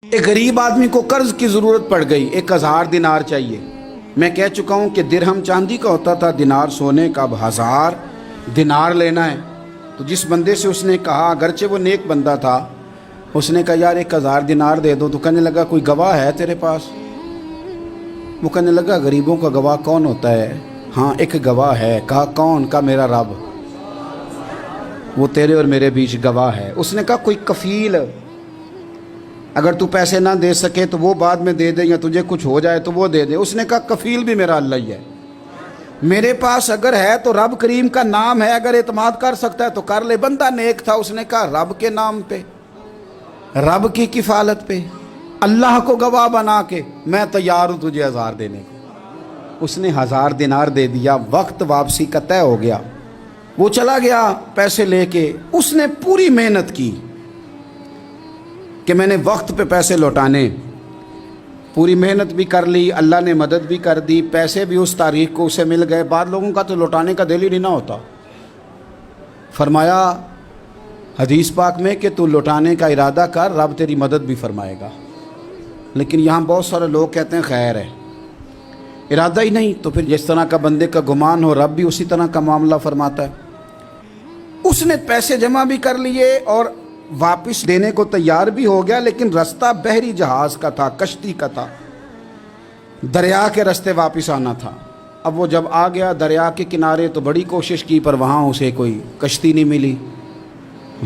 ایک غریب آدمی کو قرض کی ضرورت پڑ گئی، 1000 دینار چاہیے۔ میں کہہ چکا ہوں کہ درہم چاندی کا ہوتا تھا، دینار سونے کا، اب 1000 دینار لینا ہے۔ تو جس بندے سے اس نے کہا، اگرچہ وہ نیک بندہ تھا، اس نے کہا یار 1000 دینار دے دو۔ تو کہنے لگا کوئی گواہ ہے تیرے پاس؟ وہ کہنے لگا غریبوں کا گواہ کون ہوتا ہے؟ ہاں ایک گواہ ہے۔ کہا کون؟ کہا میرا رب، وہ تیرے اور میرے بیچ گواہ ہے۔ اس نے کہا کوئی کفیل، اگر تو پیسے نہ دے سکے تو وہ بعد میں دے دے، یا تجھے کچھ ہو جائے تو وہ دے دے۔ اس نے کہا کفیل بھی میرا اللہ ہی ہے، میرے پاس اگر ہے تو رب کریم کا نام ہے، اگر اعتماد کر سکتا ہے تو کر لے۔ بندہ نیک تھا، اس نے کہا رب کے نام پہ، رب کی کفالت پہ، اللہ کو گواہ بنا کے میں تیار ہوں تجھے 1000 دینے کو۔ اس نے 1000 دینار دے دیا۔ وقت واپسی کا طے ہو گیا، وہ چلا گیا پیسے لے کے۔ اس نے پوری محنت کی کہ میں نے وقت پہ پیسے لوٹانے، پوری محنت بھی کر لی، اللہ نے مدد بھی کر دی، پیسے بھی اس تاریخ کو اسے مل گئے۔ بعض لوگوں کا تو لوٹانے کا دل ہی نہیں نہ ہوتا۔ فرمایا حدیث پاک میں کہ تو لوٹانے کا ارادہ کر، رب تیری مدد بھی فرمائے گا۔ لیکن یہاں بہت سارے لوگ کہتے ہیں خیر ہے، ارادہ ہی نہیں، تو پھر جس طرح کا بندے کا گمان ہو رب بھی اسی طرح کا معاملہ فرماتا ہے۔ اس نے پیسے جمع بھی کر لیے اور واپس دینے کو تیار بھی ہو گیا، لیکن رستہ بحری جہاز کا تھا، کشتی کا تھا، دریا کے رستے واپس آنا تھا۔ اب وہ جب آ گیا دریا کے کنارے تو بڑی کوشش کی، پر وہاں اسے کوئی کشتی نہیں ملی۔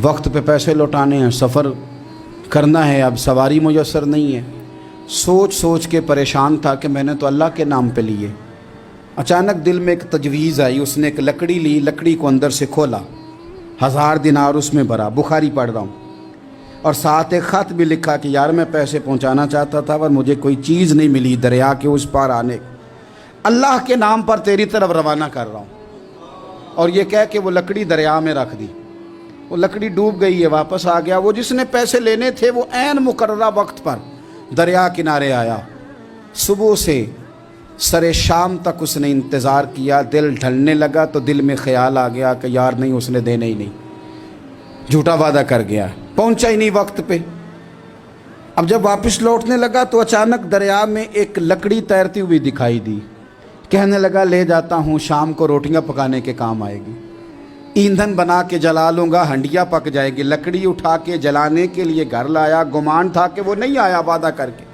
وقت پہ پیسے لوٹانے ہیں، سفر کرنا ہے، اب سواری میسر نہیں ہے۔ سوچ سوچ کے پریشان تھا کہ میں نے تو اللہ کے نام پہ لیے۔ اچانک دل میں ایک تجویز آئی، اس نے ایک لکڑی لی، لکڑی کو اندر سے کھولا، 1000 دینار اس میں بھرا، بخاری پڑھ رہا ہوں، اور ساتھ ایک خط بھی لکھا کہ یار میں پیسے پہنچانا چاہتا تھا پر مجھے کوئی چیز نہیں ملی دریا کے اس پار آنے، اللہ کے نام پر تیری طرف روانہ کر رہا ہوں۔ اور یہ کہہ کہ وہ لکڑی دریا میں رکھ دی۔ وہ لکڑی ڈوب گئی ہے، واپس آ گیا۔ وہ جس نے پیسے لینے تھے وہ عین مقررہ وقت پر دریا کنارے آیا۔ صبح سے سر شام تک اس نے انتظار کیا۔ دل ڈھلنے لگا تو دل میں خیال آ گیا کہ یار نہیں، اس نے دینے ہی نہیں، جھوٹا وعدہ کر گیا، پہنچا ہی نہیں وقت پہ۔ اب جب واپس لوٹنے لگا تو اچانک دریا میں ایک لکڑی تیرتی ہوئی دکھائی دی۔ کہنے لگا لے جاتا ہوں، شام کو روٹیاں پکانے کے کام آئے گی، ایندھن بنا کے جلا لوں گا، ہنڈیا پک جائے گی۔ لکڑی اٹھا کے جلانے کے لیے گھر لایا، گمان تھا کہ وہ نہیں آیا وعدہ کر کے،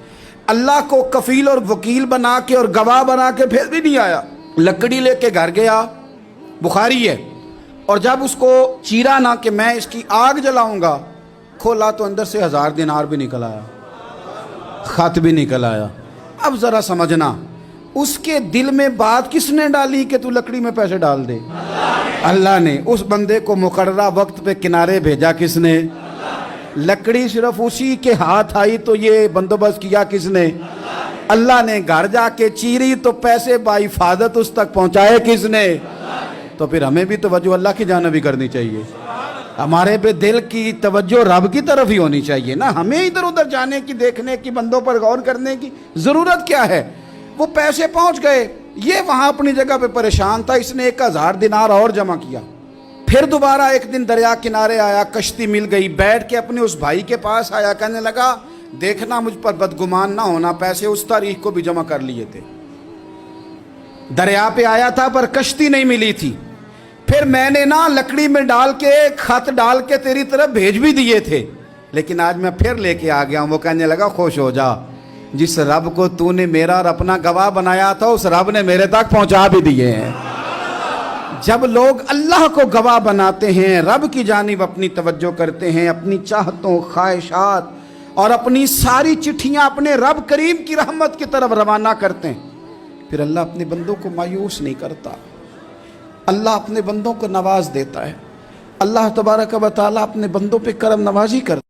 اللہ کو کفیل اور وکیل بنا کے اور گواہ بنا کے پھر بھی نہیں آیا۔ لکڑی لے کے گھر گیا، بخاری ہے، اور جب اس کو چیرا نہ کہ میں اس کی آگ جلاؤں گا، کھولا تو اندر سے 1000 دینار بھی نکل آیا، خط بھی نکل آیا۔ اب ذرا سمجھنا، اس کے دل میں بات کس نے ڈالی کہ تو لکڑی میں پیسے ڈال دے؟ اللہ نے۔ اس بندے کو مقررہ وقت پہ کنارے بھیجا کس نے؟ لکڑی صرف اسی کے ہاتھ آئی تو یہ بندوبست کیا کس نے؟ اللہ نے۔ گھر جا کے چیری تو پیسے بحفاظت اس تک پہنچائے کس نے؟ تو پھر ہمیں بھی توجہ اللہ کی جانب ہی کرنی چاہیے، ہمارے پہ دل کی توجہ رب کی طرف ہی ہونی چاہیے نا۔ ہمیں ادھر ادھر جانے کی، دیکھنے کی، بندوں پر غور کرنے کی ضرورت کیا ہے؟ وہ پیسے پہنچ گئے، یہ وہاں اپنی جگہ پہ پریشان تھا۔ اس نے 1000 دینار اور جمع کیا۔ پھر دوبارہ ایک دن دریا کنارے آیا، کشتی مل گئی، بیٹھ کے اپنے اس بھائی کے پاس آیا، کہنے لگا دیکھنا مجھ پر بدگمان نہ ہونا، پیسے اس تاریخ کو بھی جمع کر لیے تھے، دریا پہ آیا تھا پر کشتی نہیں ملی تھی، پھر میں نے نا لکڑی میں ڈال کے خط ڈال کے تیری طرف بھیج بھی دیے تھے، لیکن آج میں پھر لے کے آ گیا ہوں۔ وہ کہنے لگا خوش ہو جا، جس رب کو تو نے میرا اور اپنا گواہ بنایا تھا اس رب نے میرے تک پہنچا بھی دیے ہیں۔ جب لوگ اللہ کو گواہ بناتے ہیں، رب کی جانب اپنی توجہ کرتے ہیں، اپنی چاہتوں، خواہشات اور اپنی ساری چٹھیاں اپنے رب کریم کی رحمت کی طرف روانہ کرتے ہیں، پھر اللہ اپنے بندوں کو مایوس نہیں کرتا، اللہ اپنے بندوں کو نواز دیتا ہے۔ اللہ تبارک و تعالیٰ اپنے بندوں پہ کرم نوازی کرتا ہے۔